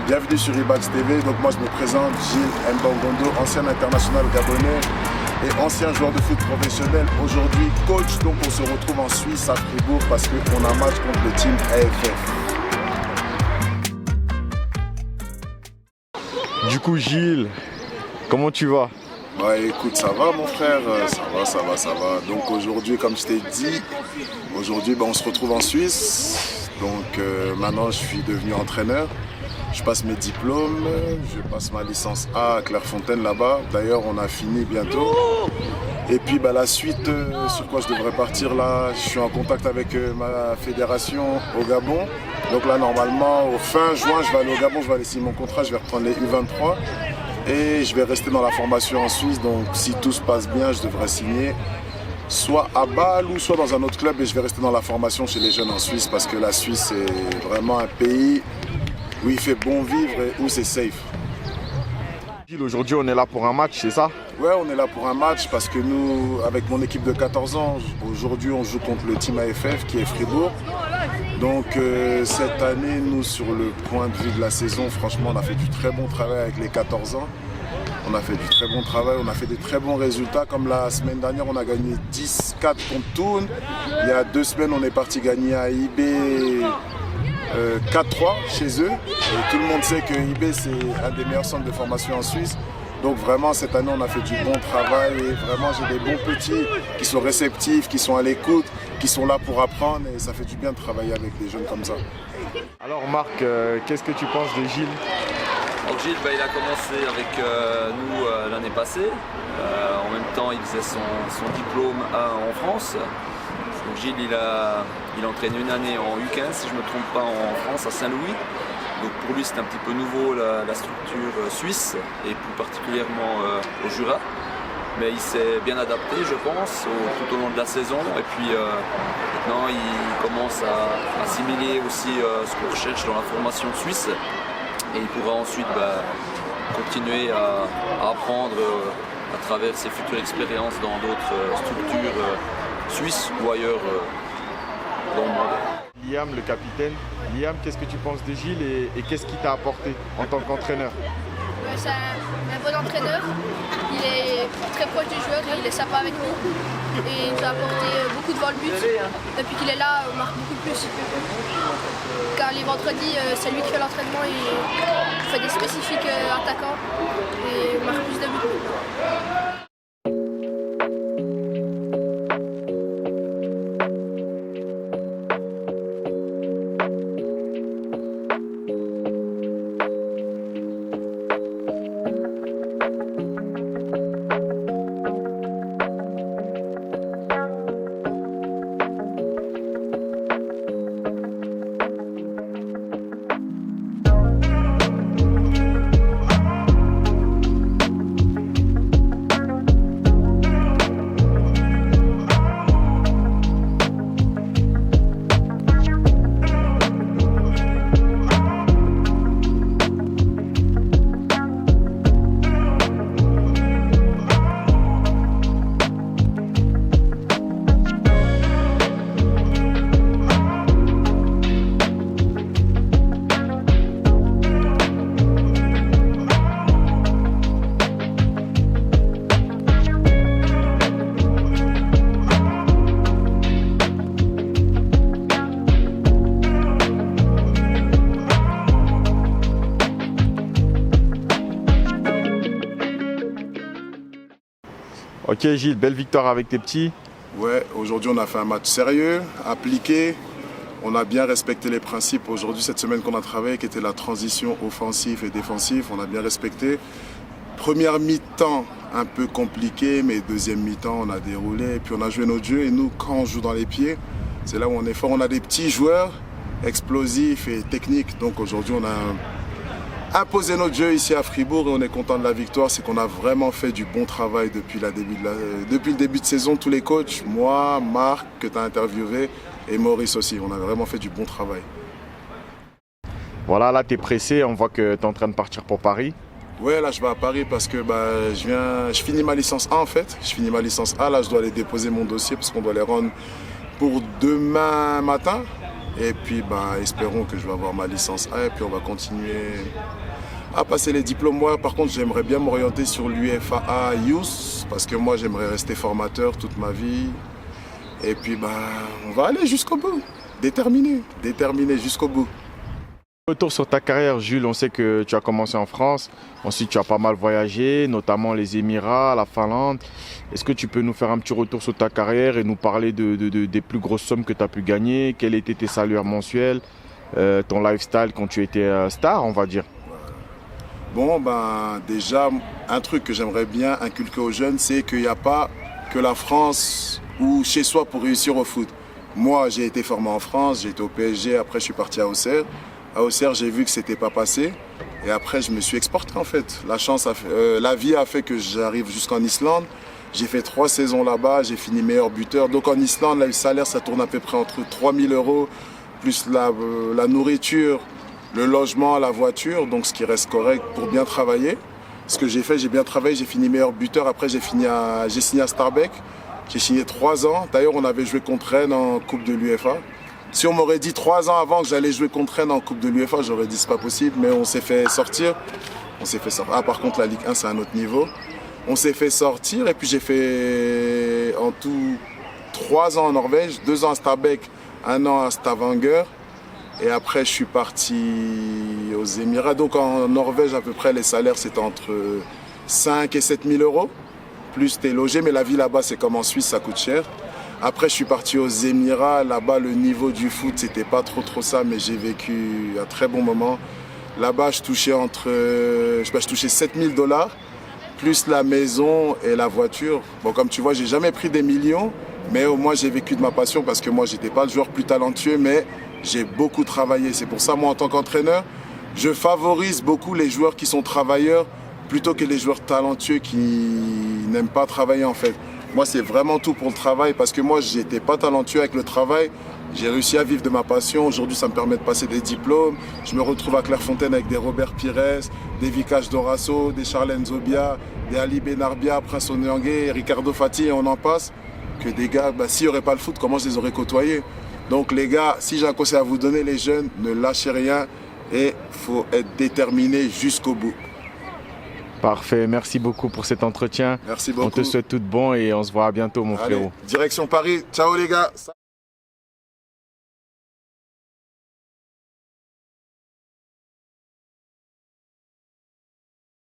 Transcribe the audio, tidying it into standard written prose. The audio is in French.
Bienvenue sur Ibax TV. Donc moi je me présente, Gilles Mbangondo, ancien international gabonais et ancien joueur de foot professionnel. Aujourd'hui coach, donc on se retrouve en Suisse à Fribourg parce qu'on a un match contre le team AFF. Du coup Gilles, comment tu vas? Bah écoute, ça va mon frère, ça va. Donc aujourd'hui, comme je t'ai dit, aujourd'hui on se retrouve en Suisse. Donc maintenant je suis devenu entraîneur. Je passe mes diplômes, je passe ma licence A à Clairefontaine là-bas. D'ailleurs on a fini bientôt. Et puis la suite, sur quoi je devrais partir là, je suis en contact avec ma fédération au Gabon. Donc là normalement au fin juin je vais aller au Gabon, je vais aller signer mon contrat, je vais reprendre les U23. Et je vais rester dans la formation en Suisse, donc si tout se passe bien, je devrais signer soit à Bâle ou soit dans un autre club et je vais rester dans la formation chez les jeunes en Suisse parce que la Suisse est vraiment un pays où il fait bon vivre et où c'est safe. Aujourd'hui on est là pour un match, c'est ça? Ouais, on est là pour un match parce que nous, avec mon équipe de 14 ans, aujourd'hui on joue contre le team AFF qui est Fribourg. Donc cette année, nous sur le point de vue de la saison, franchement on a fait du très bon travail avec les 14 ans. On a fait du très bon travail, on a fait des très bons résultats. Comme la semaine dernière, on a gagné 10-4 contre Thun. Il y a 2 semaines, on est parti gagner à IB 4-3 chez eux. Et tout le monde sait que IB c'est un des meilleurs centres de formation en Suisse. Donc vraiment cette année on a fait du bon travail et vraiment j'ai des bons petits qui sont réceptifs, qui sont à l'écoute, qui sont là pour apprendre et ça fait du bien de travailler avec des jeunes comme ça. Alors Marc, qu'est-ce que tu penses de Gilles? Donc Gilles, il a commencé avec nous l'année passée. En même temps il faisait son diplôme en France. Donc Gilles il entraîne une année en U15 si je ne me trompe pas en France à Saint-Louis. Donc pour lui c'est un petit peu nouveau la structure suisse et plus particulièrement au Jura. Mais il s'est bien adapté je pense tout au long de la saison et puis maintenant il commence à assimiler aussi ce qu'on recherche dans la formation suisse et il pourra ensuite continuer à apprendre à travers ses futures expériences dans d'autres structures suisses ou ailleurs dans le monde. Liam, le capitaine. Liam, qu'est-ce que tu penses de Gilles et qu'est-ce qu'il t'a apporté en tant qu'entraîneur? C'est un bon entraîneur, il est très proche des joueurs, il est sympa avec nous et il nous a apporté beaucoup devant le but. Depuis qu'il est là, on marque beaucoup plus. Car les vendredis, c'est lui qui fait l'entraînement, il fait des spécifiques attaquants et on marque plus de buts. Ok Gilles, belle victoire avec tes petits. Ouais, aujourd'hui on a fait un match sérieux, appliqué. On a bien respecté les principes aujourd'hui, cette semaine qu'on a travaillé, qui était la transition offensive et défensive. On a bien respecté. Première mi-temps, un peu compliqué, mais deuxième mi-temps, on a déroulé. Et puis on a joué notre jeu. Et nous, quand on joue dans les pieds, c'est là où on est fort. On a des petits joueurs explosifs et techniques. Donc aujourd'hui, on a imposé notre jeu ici à Fribourg et on est content de la victoire. C'est qu'on a vraiment fait du bon travail depuis le début de saison. Tous les coachs, moi, Marc, que tu as interviewé, et Maurice aussi. On a vraiment fait du bon travail. Voilà, là, tu es pressé. On voit que tu es en train de partir pour Paris. Ouais, là je vais à Paris parce que je finis ma licence A en fait. Je finis ma licence A, là je dois aller déposer mon dossier parce qu'on doit les rendre pour demain matin. Et puis espérons que je vais avoir ma licence A et puis on va continuer à passer les diplômes. Moi par contre j'aimerais bien m'orienter sur l'UFAA Youth parce que moi j'aimerais rester formateur toute ma vie. Et puis on va aller jusqu'au bout, déterminé jusqu'au bout. Retour sur ta carrière, Jules, on sait que tu as commencé en France, ensuite tu as pas mal voyagé, notamment les Émirats, la Finlande. Est-ce que tu peux nous faire un petit retour sur ta carrière et nous parler des plus grosses sommes que tu as pu gagner? Quels étaient tes salaires mensuels, ton lifestyle quand tu étais star, on va dire? Bon, déjà, un truc que j'aimerais bien inculquer aux jeunes, c'est qu'il n'y a pas que la France ou chez soi pour réussir au foot. Moi, j'ai été formé en France, j'ai été au PSG, après je suis parti à Auxerre. À Auxerre, j'ai vu que c'était pas passé et après je me suis exporté en fait. La vie a fait que j'arrive jusqu'en Islande. J'ai fait 3 saisons là-bas, j'ai fini meilleur buteur. Donc en Islande, le salaire ça tourne à peu près entre 3 000 € plus la nourriture, le logement, la voiture, donc ce qui reste correct pour bien travailler. Ce que j'ai fait, j'ai bien travaillé, j'ai fini meilleur buteur. Après j'ai signé à Stabæk. J'ai signé 3 ans. D'ailleurs, on avait joué contre Rennes en Coupe de l'UEFA. Si on m'aurait dit 3 ans avant que j'allais jouer contre Rennes en Coupe de l'UEFA, j'aurais dit c'est pas possible, mais on s'est fait sortir. Ah, par contre, la Ligue 1, c'est un autre niveau. On s'est fait sortir et puis j'ai fait en tout 3 ans en Norvège, 2 ans à Stabæk, 1 an à Stavanger. Et après, je suis parti aux Émirats. Donc en Norvège, à peu près, les salaires, c'était entre 5 et 7 000 €. Plus t'es logé, mais la vie là-bas, c'est comme en Suisse, ça coûte cher. Après, je suis parti aux Émirats. Là-bas, le niveau du foot, c'était pas trop ça, mais j'ai vécu un très bon moment. Là-bas, je touchais 7 000 $, plus la maison et la voiture. Bon, comme tu vois, j'ai jamais pris des millions, mais au moins, j'ai vécu de ma passion parce que moi, j'étais pas le joueur plus talentueux, mais j'ai beaucoup travaillé. C'est pour ça, moi, en tant qu'entraîneur, je favorise beaucoup les joueurs qui sont travailleurs plutôt que les joueurs talentueux qui n'aiment pas travailler, en fait. Moi, c'est vraiment tout pour le travail parce que moi, j'étais pas talentueux avec le travail. J'ai réussi à vivre de ma passion. Aujourd'hui, ça me permet de passer des diplômes. Je me retrouve à Clairefontaine avec des Robert Pires, des Vikash Dorasso, des Charlène Zobia, des Ali Benarbia, Prince Onyangue, Ricardo Fati et on en passe. Que des gars, s'il n'y aurait pas le foot, comment je les aurais côtoyés? Donc les gars, si j'ai un conseil à vous donner, les jeunes, ne lâchez rien et il faut être déterminé jusqu'au bout. Parfait, merci beaucoup pour cet entretien. Merci beaucoup. On te souhaite tout de bon et on se voit à bientôt mon frérot. Direction Paris, ciao les gars.